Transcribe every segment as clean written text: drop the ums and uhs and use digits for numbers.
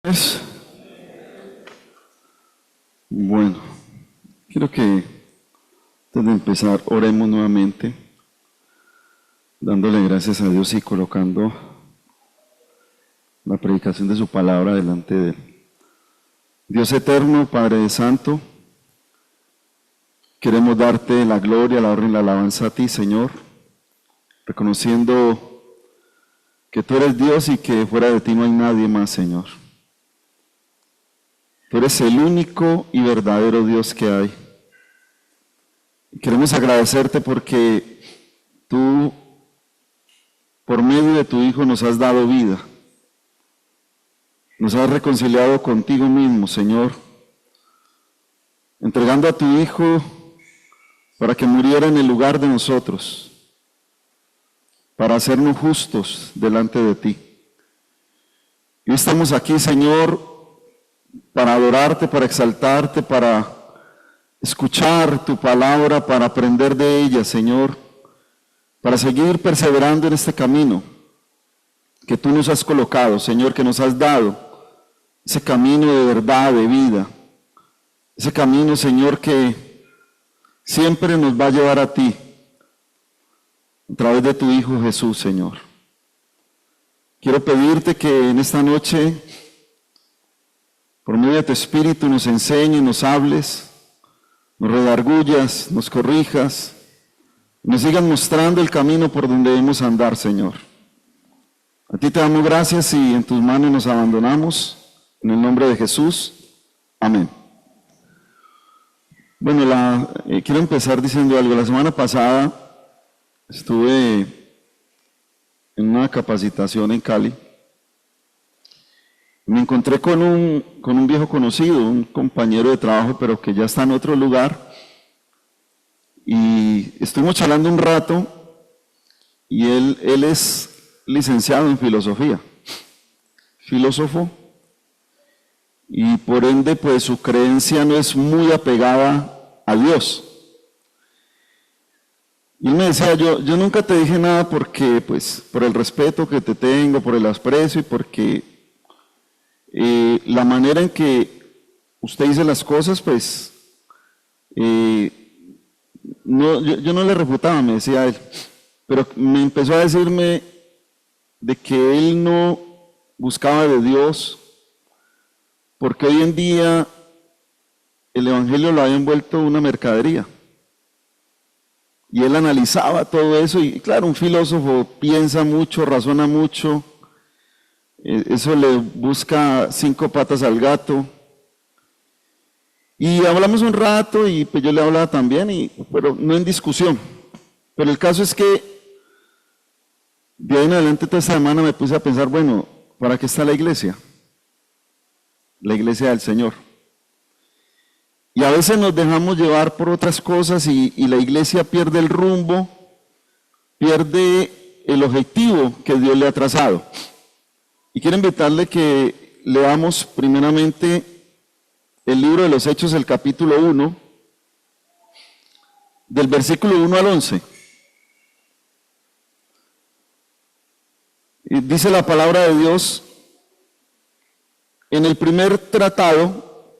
Es bueno, quiero que antes de empezar oremos nuevamente, dándole gracias a Dios y colocando la predicación de su palabra delante de Él. Dios eterno, Padre Santo, queremos darte la gloria, la honra y la alabanza a ti, Señor, reconociendo que tú eres Dios y que fuera de ti no hay nadie más, Señor. Tú eres el único y verdadero Dios que hay. Y queremos agradecerte porque tú, por medio de tu Hijo, nos has dado vida. Nos has reconciliado contigo mismo, Señor, entregando a tu Hijo para que muriera en el lugar de nosotros, para hacernos justos delante de ti. Y estamos aquí, Señor, para adorarte, para exaltarte, para escuchar tu palabra, para aprender de ella, Señor, para seguir perseverando en este camino que tú nos has colocado, Señor, que nos has dado, ese camino de verdad, de vida, ese camino, Señor, que siempre nos va a llevar a ti, a través de tu Hijo Jesús, Señor. Quiero pedirte que en esta noche, por medio de tu Espíritu, nos enseñes, nos hables, nos redargullas, nos corrijas, nos sigas mostrando el camino por donde debemos andar, Señor. A ti te damos gracias y en tus manos nos abandonamos, en el nombre de Jesús. Amén. Bueno, quiero empezar diciendo algo. La semana pasada estuve en una capacitación en Cali. Me encontré con un viejo conocido, un compañero de trabajo, pero que ya está en otro lugar. Y estuvimos charlando un rato y él es licenciado en filosofía, filósofo, y por ende pues su creencia no es muy apegada a Dios. Y él me decía, yo nunca te dije nada porque pues por el respeto que te tengo, por el aprecio y porque la manera en que usted dice las cosas, pues, no, yo no le refutaba, me decía él, pero me empezó a decirme de que él no buscaba de Dios, porque hoy en día el Evangelio lo había envuelto una mercadería. Y él analizaba todo eso, y claro, un filósofo piensa mucho, razona mucho, eso le busca 5 patas al gato. Y hablamos un rato y pues yo le hablaba también, pero no en discusión. Pero el caso es que de ahí en adelante toda esta semana me puse a pensar, bueno, ¿para qué está la iglesia? La iglesia del Señor. Y a veces nos dejamos llevar por otras cosas y la iglesia pierde el rumbo, pierde el objetivo que Dios le ha trazado. Y quiero invitarle que leamos primeramente el libro de los Hechos, el capítulo 1, del versículo 1 al 11. Y dice la palabra de Dios: en el primer tratado,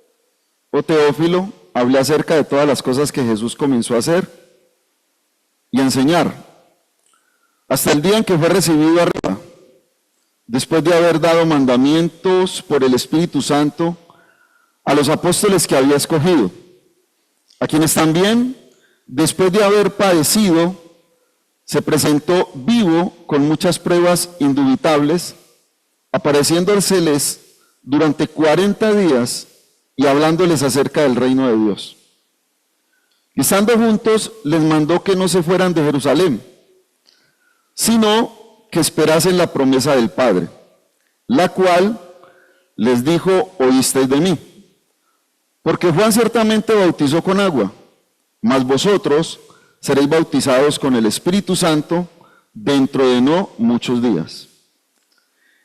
oh Teófilo, hablé acerca de todas las cosas que Jesús comenzó a hacer y a enseñar, hasta el día en que fue recibido arriba, después de haber dado mandamientos por el Espíritu Santo a los apóstoles que había escogido, a quienes también, después de haber padecido, se presentó vivo con muchas pruebas indubitables, apareciéndoseles durante 40 días y hablándoles acerca del reino de Dios. Y estando juntos, les mandó que no se fueran de Jerusalén, sino que esperasen la promesa del Padre, la cual les dijo: oísteis de mí. Porque Juan ciertamente bautizó con agua, mas vosotros seréis bautizados con el Espíritu Santo dentro de no muchos días.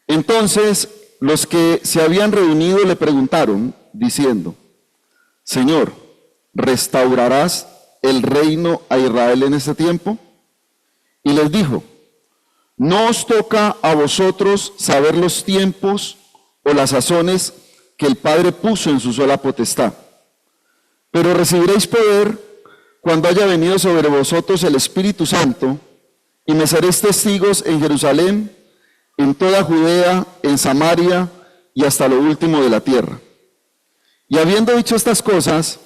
Entonces los que se habían reunido le preguntaron, diciendo: Señor, ¿restaurarás el reino a Israel en este tiempo? Y les dijo: no os toca a vosotros saber los tiempos o las sazones que el Padre puso en su sola potestad. Pero recibiréis poder cuando haya venido sobre vosotros el Espíritu Santo, y me seréis testigos en Jerusalén, en toda Judea, en Samaria y hasta lo último de la tierra. Y habiendo dicho estas cosas,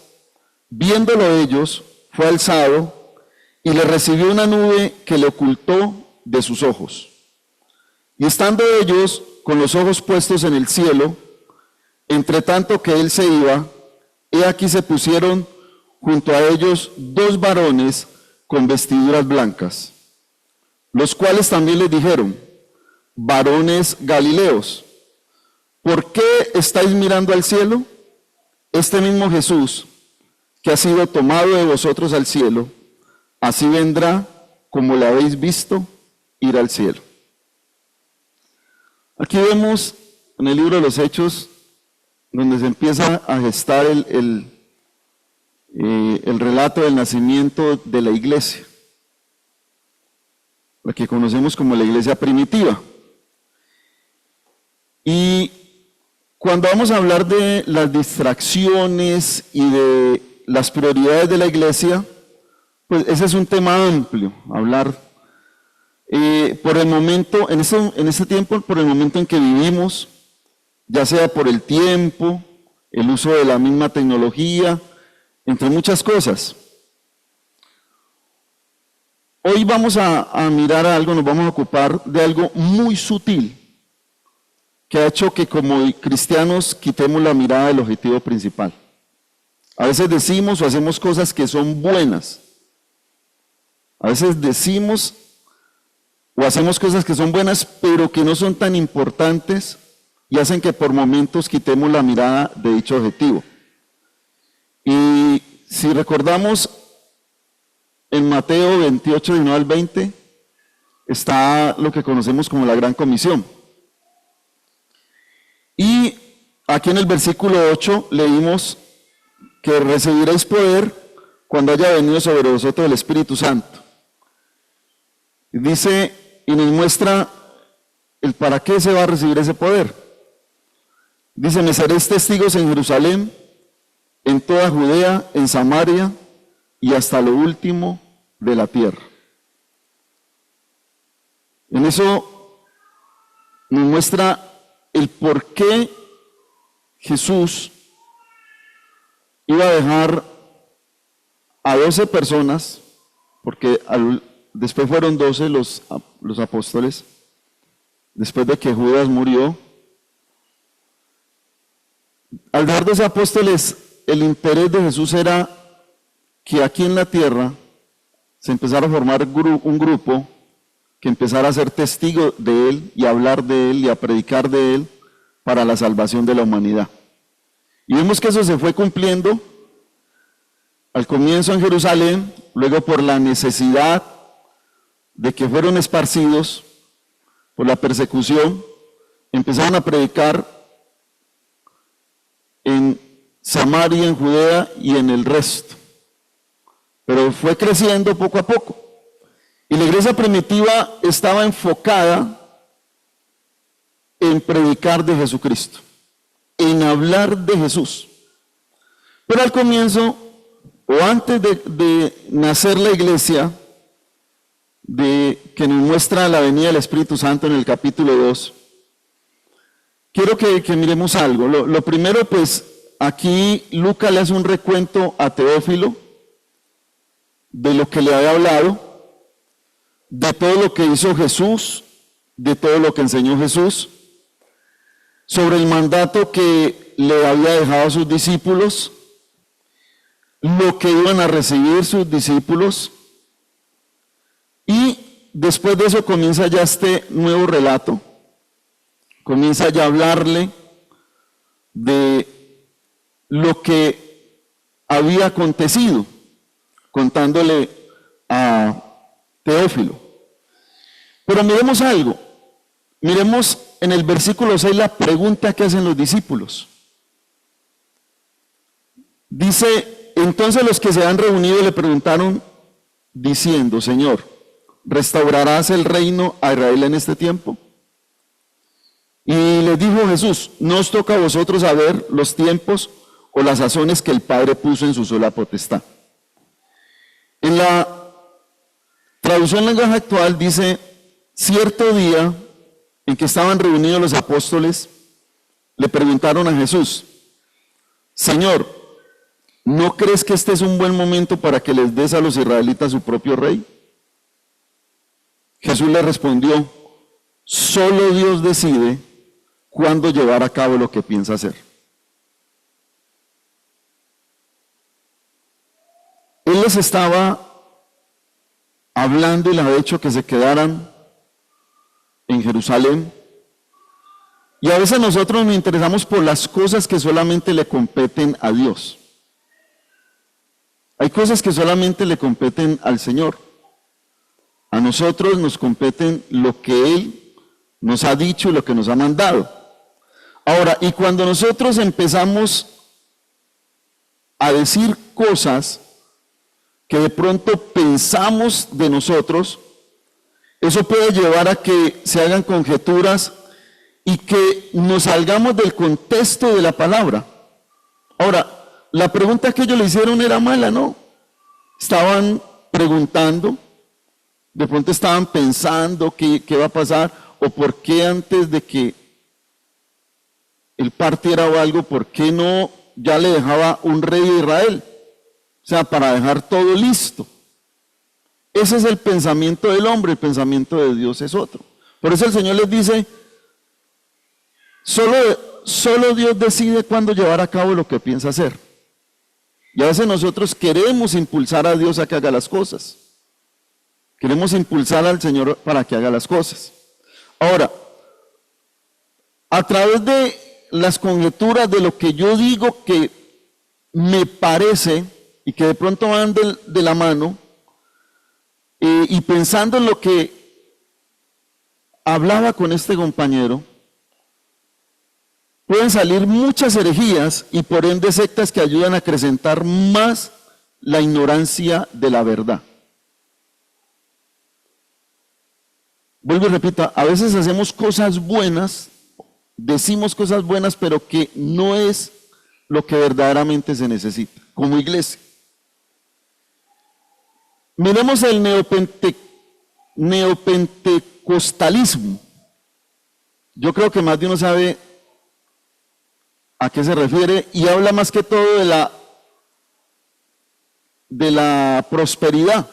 viéndolo ellos, fue alzado y le recibió una nube que le ocultó de sus ojos. Y estando ellos con los ojos puestos en el cielo, entre tanto que él se iba, he aquí se pusieron junto a ellos dos varones con vestiduras blancas, los cuales también les dijeron: varones Galileos, ¿por qué estáis mirando al cielo? Este mismo Jesús, que ha sido tomado de vosotros al cielo, así vendrá como le habéis visto ir al cielo. Aquí vemos en el libro de los Hechos, donde se empieza a gestar el relato del nacimiento de la iglesia, la que conocemos como la iglesia primitiva. Y cuando vamos a hablar de las distracciones y de las prioridades de la iglesia, pues ese es un tema amplio, hablar por el momento, en este tiempo, por el momento en que vivimos, ya sea por el tiempo, el uso de la misma tecnología, entre muchas cosas. Hoy vamos a mirar algo, nos vamos a ocupar de algo muy sutil, que ha hecho que como cristianos quitemos la mirada del objetivo principal. A veces decimos o hacemos cosas que son buenas. A veces decimos o hacemos cosas que son buenas, pero que no son tan importantes y hacen que por momentos quitemos la mirada de dicho objetivo. Y si recordamos, en Mateo 28, 19 al 20, está lo que conocemos como la Gran Comisión. Y aquí en el versículo 8 leímos que recibiréis poder cuando haya venido sobre vosotros el Espíritu Santo. Dice y nos muestra el para qué se va a recibir ese poder. Dice: me seréis testigos en Jerusalén, en toda Judea, en Samaria y hasta lo último de la tierra. En eso nos muestra el por qué Jesús iba a dejar a 12 personas, porque después fueron 12 los apóstoles, después de que Judas murió. Al dejar 12 apóstoles, el interés de Jesús era que aquí en la tierra se empezara a formar un grupo que empezara a ser testigo de Él y a hablar de Él y a predicar de Él para la salvación de la humanidad. Y vemos que eso se fue cumpliendo al comienzo en Jerusalén, luego por la necesidad de que fueron esparcidos por la persecución, empezaron a predicar en Samaria, en Judea y en el resto. Pero fue creciendo poco a poco. Y la iglesia primitiva estaba enfocada en predicar de Jesucristo, en hablar de Jesús. Pero al comienzo, o antes de nacer la iglesia, que nos muestra la venida del Espíritu Santo en el capítulo 2, quiero que miremos algo. Lo primero, pues, aquí Lucas le hace un recuento a Teófilo de lo que le había hablado, de todo lo que hizo Jesús, de todo lo que enseñó Jesús, sobre el mandato que le había dejado a sus discípulos, lo que iban a recibir sus discípulos, y después de eso comienza ya este nuevo relato, comienza ya a hablarle de lo que había acontecido, contándole a Teófilo. Pero miremos algo, miremos en el versículo 6 la pregunta que hacen los discípulos. Dice: entonces los que se han reunido le preguntaron diciendo: Señor, ¿restaurarás el reino a Israel en este tiempo? Y les dijo Jesús, no os toca a vosotros saber los tiempos o las sazones que el Padre puso en su sola potestad. En la traducción lenguaje actual dice, cierto día en que estaban reunidos los apóstoles, le preguntaron a Jesús, Señor, ¿no crees que este es un buen momento para que les des a los israelitas su propio rey? Jesús le respondió, solo Dios decide cuándo llevar a cabo lo que piensa hacer. Él les estaba hablando y les ha dicho que se quedaran en Jerusalén. Y a veces nosotros nos interesamos por las cosas que solamente le competen a Dios. Hay cosas que solamente le competen al Señor. A nosotros nos competen lo que Él nos ha dicho y lo que nos ha mandado. Ahora, y cuando nosotros empezamos a decir cosas que de pronto pensamos de nosotros, eso puede llevar a que se hagan conjeturas y que nos salgamos del contexto de la palabra. Ahora, la pregunta que ellos le hicieron era mala, ¿no? Estaban preguntando, de pronto estaban pensando qué va a pasar, o por qué antes de que él partiera o algo, por qué no ya le dejaba un rey de Israel. O sea, para dejar todo listo. Ese es el pensamiento del hombre, el pensamiento de Dios es otro. Por eso el Señor les dice, solo Dios decide cuándo llevar a cabo lo que piensa hacer. Y a veces nosotros queremos impulsar a Dios a que haga las cosas. Queremos impulsar al Señor para que haga las cosas. Ahora, a través de las conjeturas de lo que yo digo que me parece y que de pronto van de la mano, y pensando en lo que hablaba con este compañero, pueden salir muchas herejías y por ende sectas que ayudan a acrecentar más la ignorancia de la verdad. Vuelvo y repito, a veces hacemos cosas buenas, decimos cosas buenas, pero que no es lo que verdaderamente se necesita como iglesia. Miremos el neopentecostalismo. Yo creo que más de uno sabe a qué se refiere y habla más que todo de la prosperidad.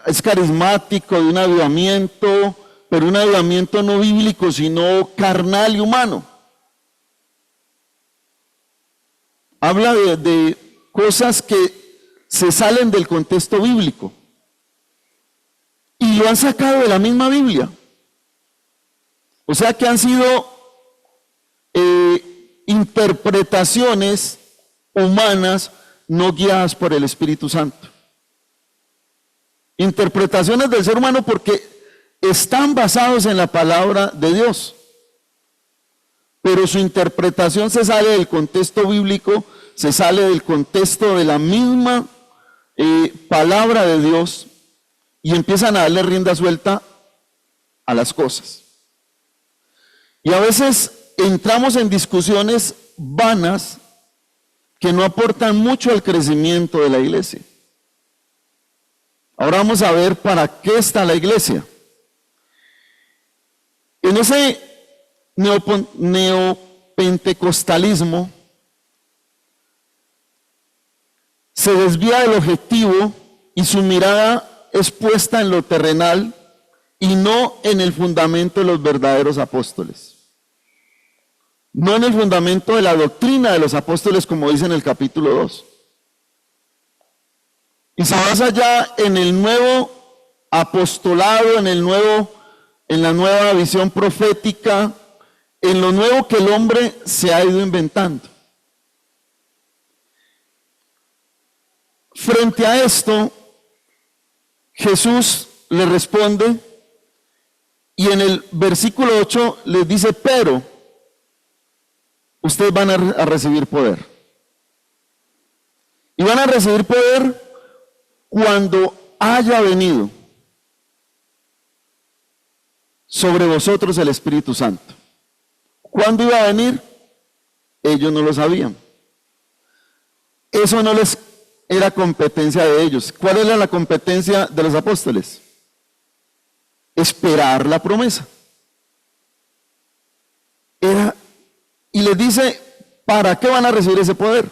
Es carismático, de un avivamiento, pero un avivamiento no bíblico, sino carnal y humano. Habla de cosas que se salen del contexto bíblico y lo han sacado de la misma Biblia. O sea que han sido interpretaciones humanas no guiadas por el Espíritu Santo. Interpretaciones del ser humano porque están basados en la palabra de Dios, pero su interpretación se sale del contexto bíblico, se sale del contexto de la misma palabra de Dios y empiezan a darle rienda suelta a las cosas. Y a veces entramos en discusiones vanas que no aportan mucho al crecimiento de la iglesia. Ahora vamos a ver para qué está la iglesia. En ese neopentecostalismo se desvía del objetivo y su mirada es puesta en lo terrenal y no en el fundamento de los verdaderos apóstoles. No en el fundamento de la doctrina de los apóstoles, como dice en el capítulo 2. Y se basa ya en el nuevo apostolado, en la nueva visión profética, en lo nuevo que el hombre se ha ido inventando. Frente a esto, Jesús le responde y en el versículo 8 les dice, pero ustedes van a recibir poder. Y van a recibir poder cuando haya venido sobre vosotros el Espíritu Santo. ¿Cuándo iba a venir? Ellos no lo sabían. Eso no les era competencia de ellos. ¿Cuál era la competencia de los apóstoles? Esperar la promesa. Y les dice, ¿para qué van a recibir ese poder?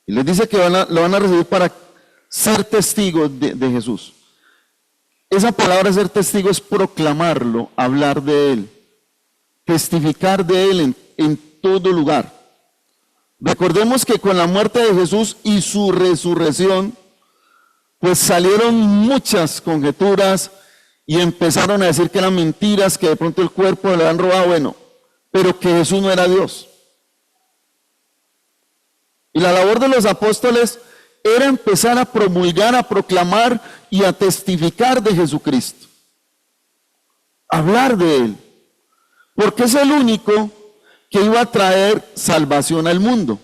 Y les dice que lo van a recibir para ser testigos de Jesús. Esa palabra ser testigo es proclamarlo, hablar de Él, testificar de Él en todo lugar. Recordemos que con la muerte de Jesús y su resurrección, pues salieron muchas conjeturas y empezaron a decir que eran mentiras, que de pronto el cuerpo le han robado, bueno, pero que Jesús no era Dios. Y la labor de los apóstoles era empezar a promulgar, a proclamar y a testificar de Jesucristo. Hablar de Él. Porque es el único que iba a traer salvación al mundo.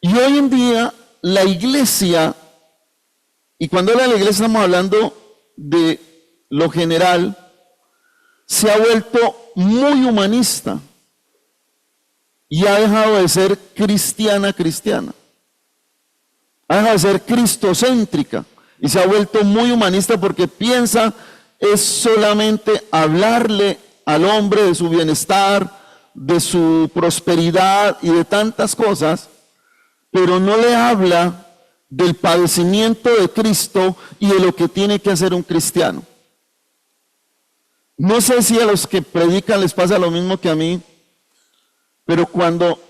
Y hoy en día la iglesia, y cuando habla de la iglesia estamos hablando de lo general, se ha vuelto muy humanista. Y ha dejado de ser cristiana. Ha dejado de ser cristocéntrica. Y se ha vuelto muy humanista porque piensa es solamente hablarle al hombre de su bienestar, de su prosperidad y de tantas cosas, pero no le habla del padecimiento de Cristo y de lo que tiene que hacer un cristiano. No sé si a los que predican les pasa lo mismo que a mí, pero cuando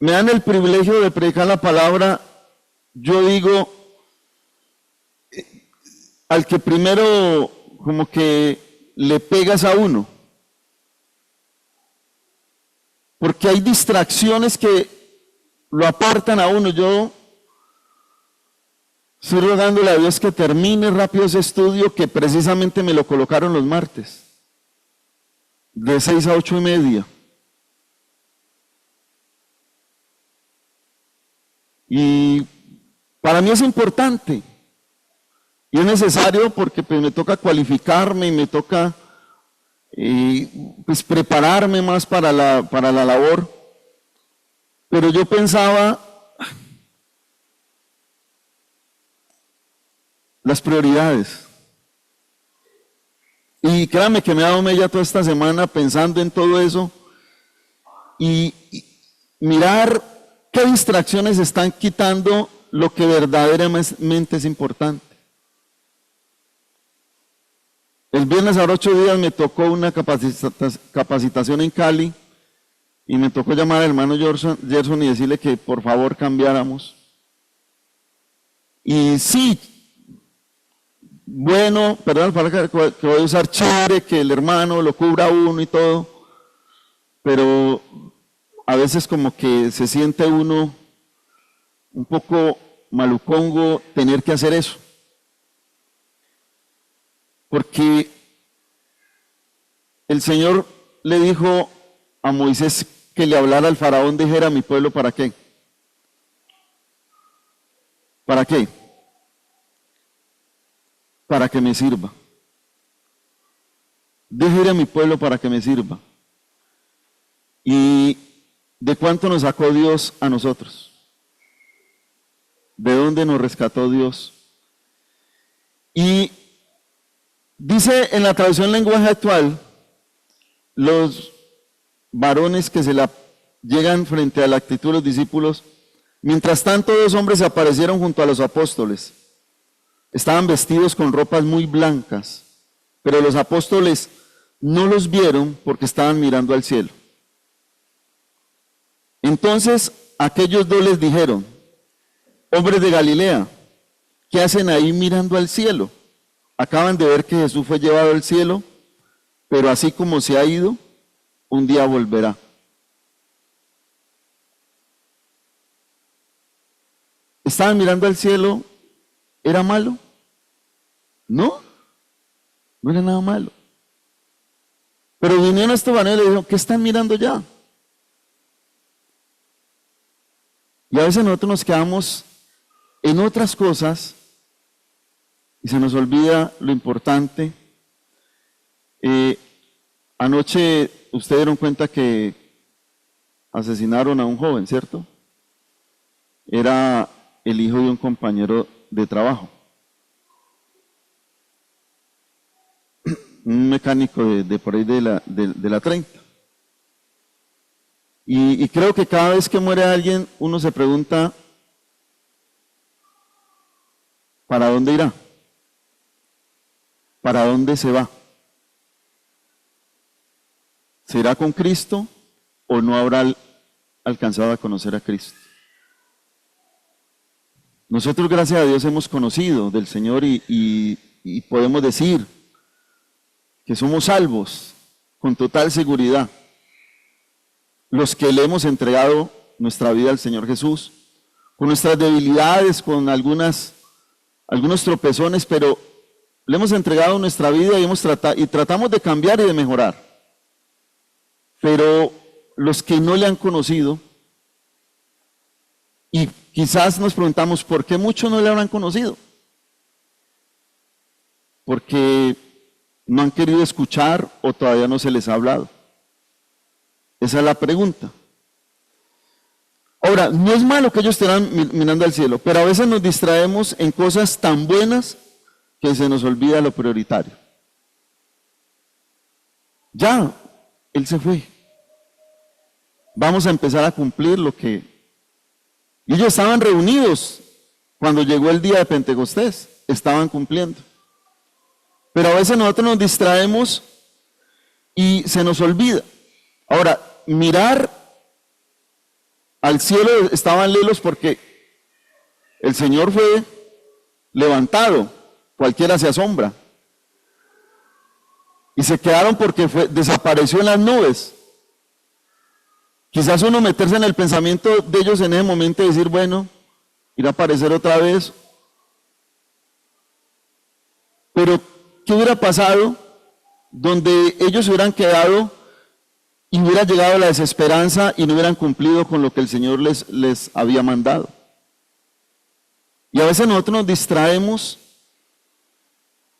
me dan el privilegio de predicar la palabra, yo digo, al que primero como que le pegas a uno, porque hay distracciones que lo apartan a uno. Yo estoy rogándole a Dios que termine rápido ese estudio, que precisamente me lo colocaron los martes, de 6 a 8:30. Y para mí es importante. Y es necesario porque pues, me toca cualificarme y me toca pues, prepararme más para la labor. Pero yo pensaba, las prioridades. Y créame que me he dado mella toda esta semana pensando en todo eso y mirar qué distracciones están quitando lo que verdaderamente es importante. El viernes ahora 8 días me tocó una capacitación en Cali y me tocó llamar al hermano Gerson y decirle que por favor cambiáramos. Y sí, bueno, perdón, para que voy a usar chévere, que el hermano lo cubra a uno y todo, pero a veces como que se siente uno un poco malucongo tener que hacer eso. Porque el Señor le dijo a Moisés que le hablara al faraón, dijera a mi pueblo, ¿para qué? ¿Para qué? Para que me sirva. Deje ir a mi pueblo para que me sirva. ¿Y de cuánto nos sacó Dios a nosotros? ¿De dónde nos rescató Dios? Y dice en la traducción lenguaje actual, los varones que se la llegan frente a la actitud de los discípulos, mientras tanto 2 hombres se aparecieron junto a los apóstoles. Estaban vestidos con ropas muy blancas, pero los apóstoles no los vieron porque estaban mirando al cielo. Entonces aquellos 2 les dijeron, hombres de Galilea, ¿qué hacen ahí mirando al cielo? Acaban de ver que Jesús fue llevado al cielo, pero así como se ha ido, un día volverá. ¿Estaban mirando al cielo? ¿Era malo? No, no era nada malo. Pero vinieron a este varón y le dijeron, ¿qué están mirando ya? Y a veces nosotros nos quedamos en otras cosas y se nos olvida lo importante. Anoche ustedes dieron cuenta que asesinaron a un joven, ¿cierto? Era el hijo de un compañero de trabajo, un mecánico de por ahí de la 30. Y creo que cada vez que muere alguien, uno se pregunta, ¿para dónde irá? ¿Para dónde se va? ¿Se irá con Cristo o no habrá alcanzado a conocer a Cristo? Nosotros, gracias a Dios, hemos conocido del Señor y podemos decir que somos salvos con total seguridad. Los que le hemos entregado nuestra vida al Señor Jesús, con nuestras debilidades, con algunos tropezones, pero le hemos entregado nuestra vida y tratamos de cambiar y de mejorar. Pero los que no le han conocido, y quizás nos preguntamos, ¿por qué muchos no le habrán conocido? Porque no han querido escuchar o todavía no se les ha hablado. Esa es la pregunta. Ahora, no es malo que ellos estén mirando al cielo, pero a veces nos distraemos en cosas tan buenas que se nos olvida lo prioritario. Ya, Él se fue. Vamos a empezar a cumplir lo que... Y ellos estaban reunidos cuando llegó el día de Pentecostés, estaban cumpliendo. Pero a veces nosotros nos distraemos y se nos olvida. Ahora, mirar al cielo estaban lelos porque el Señor fue levantado, cualquiera se asombra. Y se quedaron porque desapareció en las nubes. Quizás uno meterse en el pensamiento de ellos en ese momento y decir, bueno, ir a aparecer otra vez. Pero, ¿qué hubiera pasado donde ellos hubieran quedado y hubiera llegado la desesperanza y no hubieran cumplido con lo que el Señor les había mandado? Y a veces nosotros nos distraemos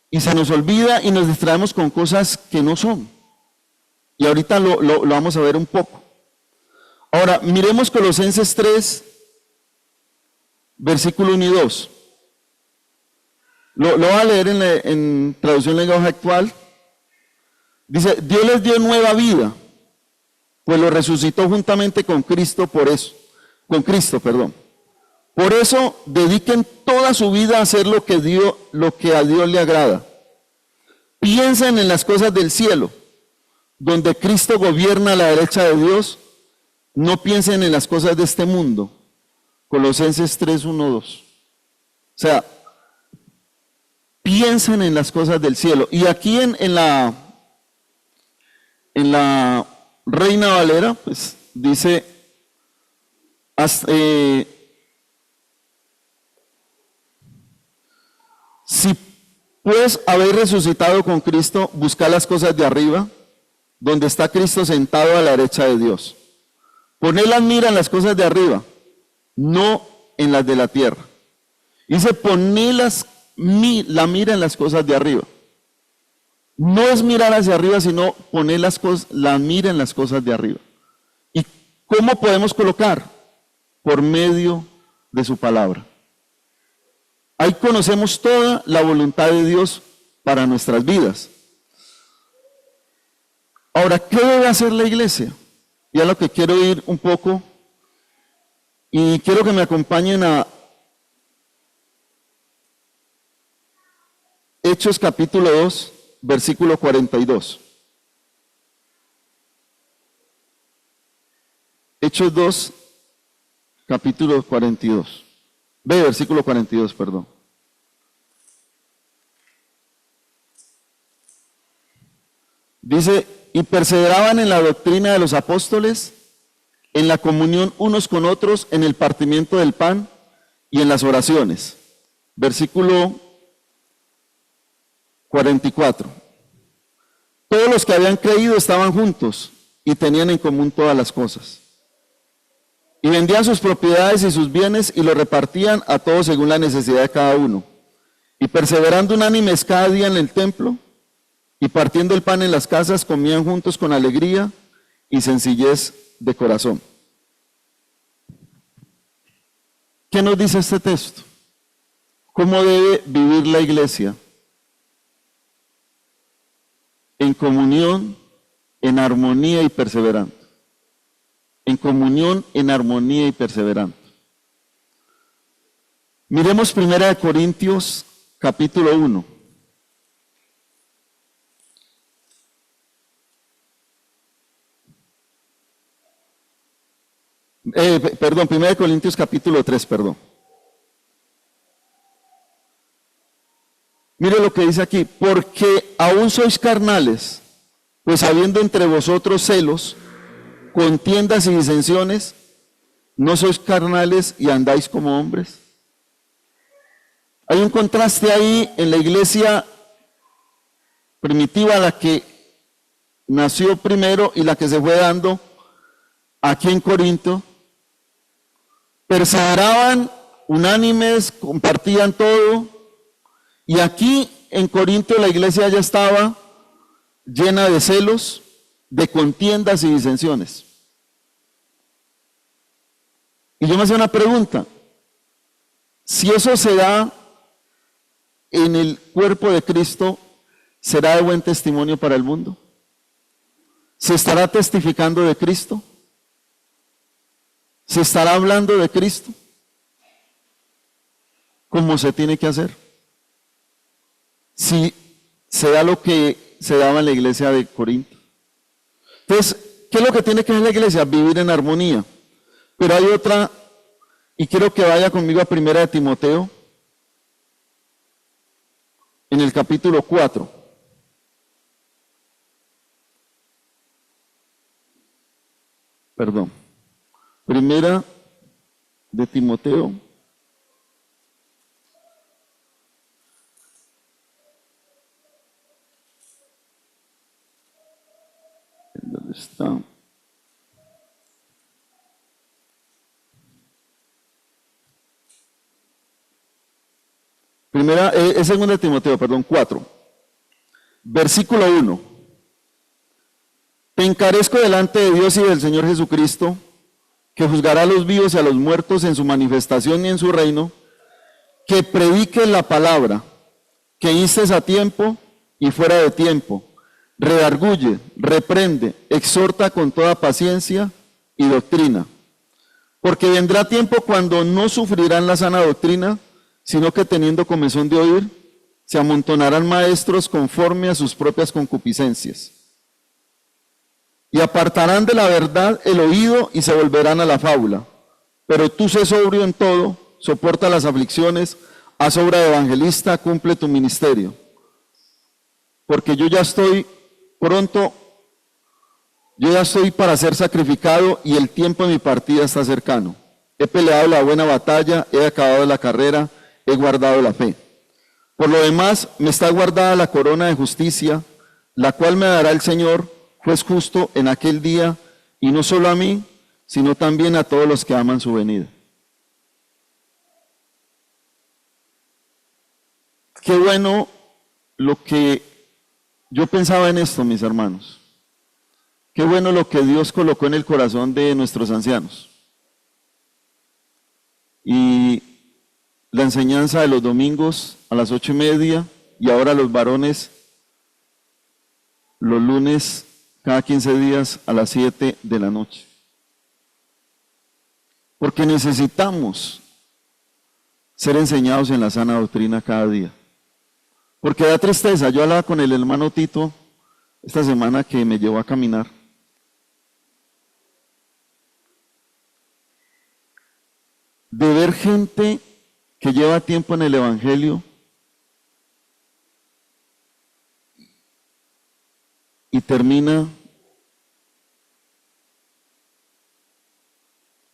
y se nos olvida y nos distraemos con cosas que no son. Y ahorita lo vamos a ver un poco. Ahora, miremos Colosenses 3, versículo 1 y 2. Lo voy a leer en traducción lenguaje actual. Dice, Dios les dio nueva vida, pues lo resucitó juntamente con Cristo por eso. Con Cristo, perdón. Por eso dediquen toda su vida a hacer lo que a Dios le agrada. Piensen en las cosas del cielo, donde Cristo gobierna a la derecha de Dios. No piensen en las cosas de este mundo. Colosenses 3, 1, 2. O sea, piensen en las cosas del cielo. Y aquí en la Reina Valera, pues dice, si pues habéis resucitado con Cristo, buscad las cosas de arriba, donde está Cristo sentado a la derecha de Dios. Poned la mira en las cosas de arriba, no en las de la tierra. Dice, poned la mira en las cosas de arriba. No es mirar hacia arriba, sino poner la mira en las cosas de arriba. ¿Y cómo podemos colocar? Por medio de su palabra. Ahí conocemos toda la voluntad de Dios para nuestras vidas. Ahora, ¿qué debe hacer la iglesia? Y a lo que quiero ir un poco, y quiero que me acompañen a Hechos capítulo 2, versículo 42. Hechos 2, capítulo 42. Versículo 42, perdón. Dice, y perseveraban en la doctrina de los apóstoles, en la comunión unos con otros, en el partimiento del pan y en las oraciones. Versículo 44. Todos los que habían creído estaban juntos y tenían en común todas las cosas. Y vendían sus propiedades y sus bienes y los repartían a todos según la necesidad de cada uno. Y perseverando unánimes cada día en el templo, y partiendo el pan en las casas, comían juntos con alegría y sencillez de corazón. ¿Qué nos dice este texto? ¿Cómo debe vivir la iglesia? En comunión, en armonía y perseverante. En comunión, en armonía y perseverante. Miremos 1 Corintios capítulo 1. Perdón, 1 Corintios capítulo 3, perdón. Mire lo que dice aquí, porque aún sois carnales, pues habiendo entre vosotros celos, contiendas y disensiones, ¿no sois carnales y andáis como hombres? Hay un contraste ahí en la iglesia primitiva, la que nació primero y la que se fue dando aquí en Corinto. Perseveraban unánimes, compartían todo, y aquí en Corinto la iglesia ya estaba llena de celos, de contiendas y disensiones. Y yo me hacía una pregunta, si eso se da en el cuerpo de Cristo, ¿será de buen testimonio para el mundo? ¿Se estará testificando de Cristo? ¿Se estará hablando de Cristo? ¿Cómo se tiene que hacer? Si se da lo que se daba en la iglesia de Corinto. Entonces, ¿qué es lo que tiene que hacer la iglesia? Vivir en armonía. Pero hay otra, y quiero que vaya conmigo a 1 Timoteo, en el capítulo 4. Perdón. 1 Timoteo. ¿Dónde está? Es 2 Timoteo, perdón, 4. Versículo 1. Te encarezco delante de Dios y del Señor Jesucristo, que juzgará a los vivos y a los muertos en su manifestación y en su reino, que prediques la palabra, que instes a tiempo y fuera de tiempo, redarguye, reprende, exhorta con toda paciencia y doctrina. Porque vendrá tiempo cuando no sufrirán la sana doctrina, sino que teniendo comezón de oír, se amontonarán maestros conforme a sus propias concupiscencias. Y apartarán de la verdad el oído y se volverán a la fábula. Pero tú sé sobrio en todo, soporta las aflicciones, haz obra de evangelista, cumple tu ministerio. Porque yo ya estoy para ser sacrificado y el tiempo de mi partida está cercano. He peleado la buena batalla, he acabado la carrera, he guardado la fe. Por lo demás, me está guardada la corona de justicia, la cual me dará el Señor, juez justo, en aquel día, y no solo a mí, sino también a todos los que aman su venida. Qué bueno lo que yo pensaba en esto, mis hermanos. Qué bueno lo que Dios colocó en el corazón de nuestros ancianos. Y la enseñanza de los domingos a las 8:30 y ahora los varones los lunes cada 15 días a las 7 de la noche. Porque necesitamos ser enseñados en la sana doctrina cada día. Porque da tristeza. Yo hablaba con el hermano Tito esta semana que me llevó a caminar. De ver gente que lleva tiempo en el Evangelio y termina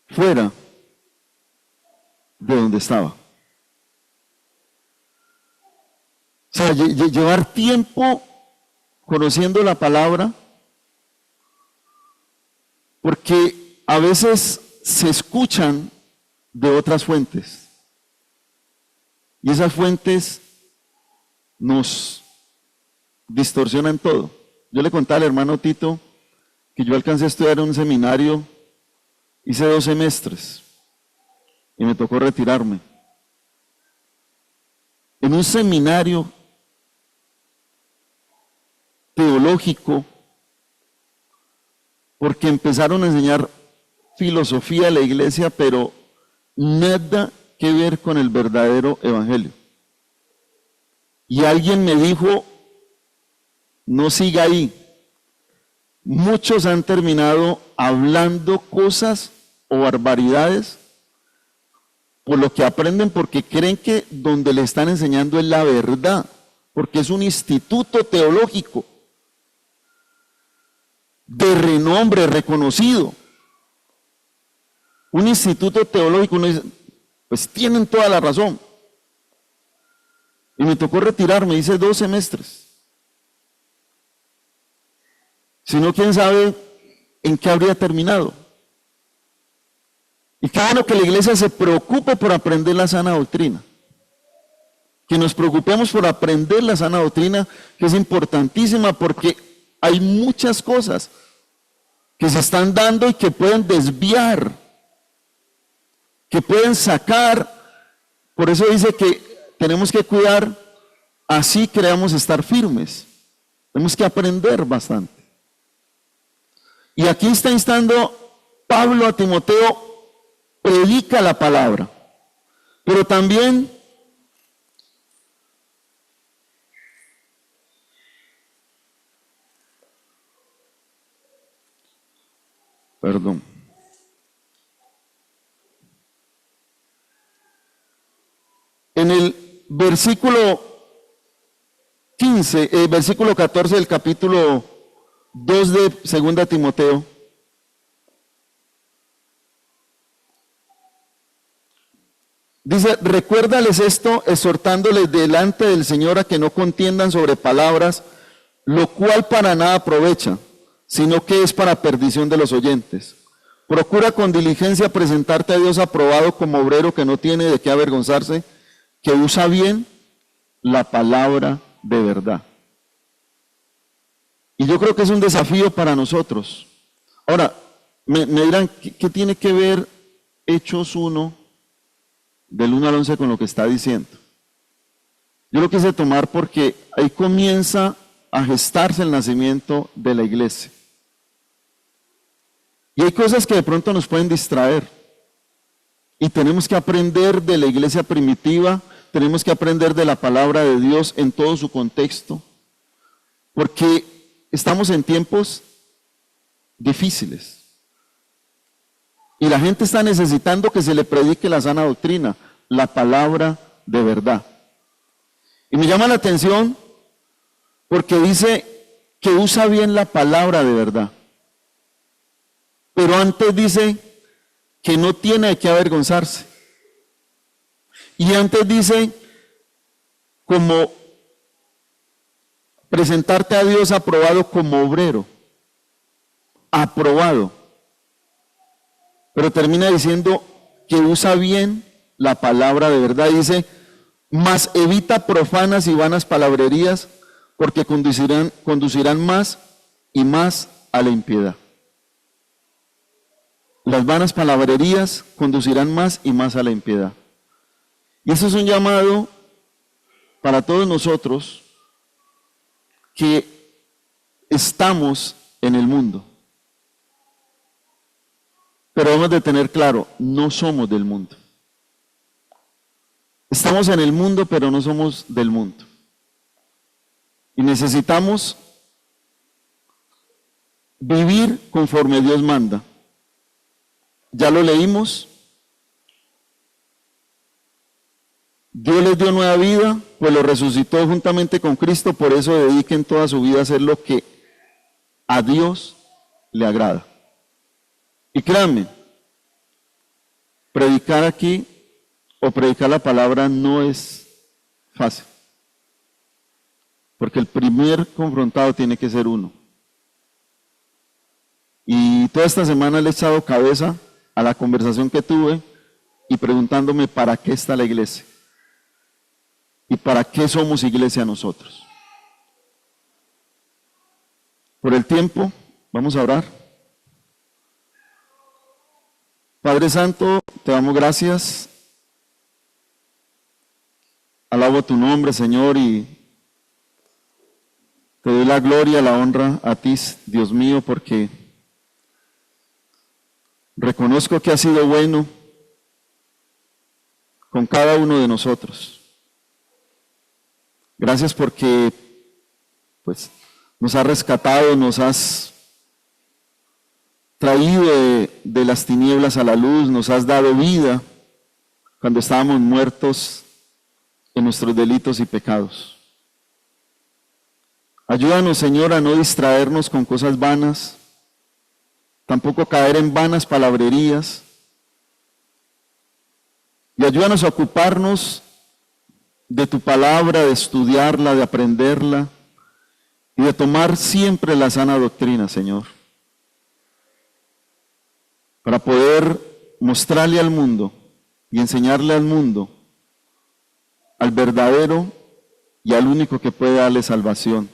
fuera de donde estaba. O sea, llevar tiempo conociendo la palabra, porque a veces se escuchan de otras fuentes, y esas fuentes nos distorsionan todo. Yo le contaba al hermano Tito que yo alcancé a estudiar en un seminario, hice 2 semestres y me tocó retirarme. En un seminario teológico, porque empezaron a enseñar filosofía de la iglesia, pero nada que ver con el verdadero evangelio. Y alguien me dijo, no siga ahí. Muchos han terminado hablando cosas o barbaridades por lo que aprenden, porque creen que donde le están enseñando es la verdad, porque es un instituto teológico de renombre, reconocido. Un instituto teológico, uno dice, pues tienen toda la razón. Y me tocó retirarme, hice 2 semestres. Si no, quién sabe en qué habría terminado. Y qué bueno que la iglesia se preocupe por aprender la sana doctrina. Que nos preocupemos por aprender la sana doctrina, que es importantísima, porque hay muchas cosas que se están dando y que pueden desviar, que pueden sacar. Por eso dice que tenemos que cuidar, así creamos estar firmes. Tenemos que aprender bastante. Y aquí está instando Pablo a Timoteo, predica la palabra, pero también en el versículo 15, versículo 14 del capítulo 2 de 2 Timoteo, dice, recuérdales esto, exhortándoles delante del Señor a que no contiendan sobre palabras, lo cual para nada aprovecha, sino que es para perdición de los oyentes. Procura con diligencia presentarte a Dios aprobado como obrero que no tiene de qué avergonzarse, que usa bien la palabra de verdad. Y yo creo que es un desafío para nosotros. Ahora, me dirán, ¿qué tiene que ver Hechos 1, del 1 al 11 con lo que está diciendo? Yo lo quise tomar porque ahí comienza a gestarse el nacimiento de la iglesia. Y hay cosas que de pronto nos pueden distraer. Y tenemos que aprender de la iglesia primitiva, tenemos que aprender de la palabra de Dios en todo su contexto, porque estamos en tiempos difíciles. Y la gente está necesitando que se le predique la sana doctrina, la palabra de verdad. Y me llama la atención porque dice que usa bien la palabra de verdad. Pero antes dice que no tiene de qué avergonzarse. Y antes dice como presentarte a Dios aprobado como obrero. Aprobado. Pero termina diciendo que usa bien la palabra de verdad. Dice, mas evita profanas y vanas palabrerías, porque conducirán más y más a la impiedad. Las vanas palabrerías conducirán más y más a la impiedad. Y eso es un llamado para todos nosotros que estamos en el mundo. Pero debemos de tener claro, no somos del mundo. Estamos en el mundo, pero no somos del mundo. Y necesitamos vivir conforme Dios manda. Ya lo leímos. Dios les dio nueva vida, pues lo resucitó juntamente con Cristo, por eso dediquen toda su vida a hacer lo que a Dios le agrada. Y créanme, predicar aquí o predicar la palabra no es fácil, porque el primer confrontado tiene que ser uno. Y toda esta semana le he echado cabeza a la conversación que tuve y preguntándome para qué está la iglesia. y para qué somos iglesia nosotros. Por el tiempo, vamos a orar. Padre Santo, te damos gracias. Alabo tu nombre, Señor, y te doy la gloria, la honra a ti, Dios mío, porque reconozco que has sido bueno con cada uno de nosotros. Gracias porque pues, nos has rescatado, nos has traído de las tinieblas a la luz, nos has dado vida cuando estábamos muertos en nuestros delitos y pecados. Ayúdanos, Señor, a no distraernos con cosas vanas, tampoco caer en vanas palabrerías, y ayúdanos a ocuparnos de tu palabra, de estudiarla, de aprenderla, y de tomar siempre la sana doctrina, Señor, para poder mostrarle al mundo y enseñarle al mundo al verdadero y al único que puede darle salvación,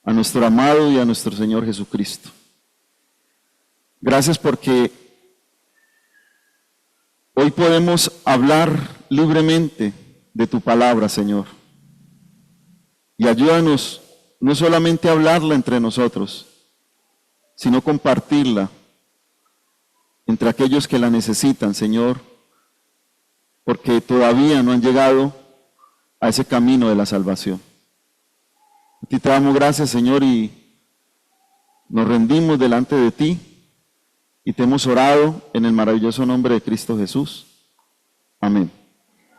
a nuestro amado y a nuestro Señor Jesucristo. Gracias porque hoy podemos hablar libremente de tu palabra, Señor, y ayúdanos no solamente a hablarla entre nosotros, sino compartirla entre aquellos que la necesitan, Señor, porque todavía no han llegado a ese camino de la salvación. A ti te damos gracias, Señor, y nos rendimos delante de ti y te hemos orado en el maravilloso nombre de Cristo Jesús. Amén.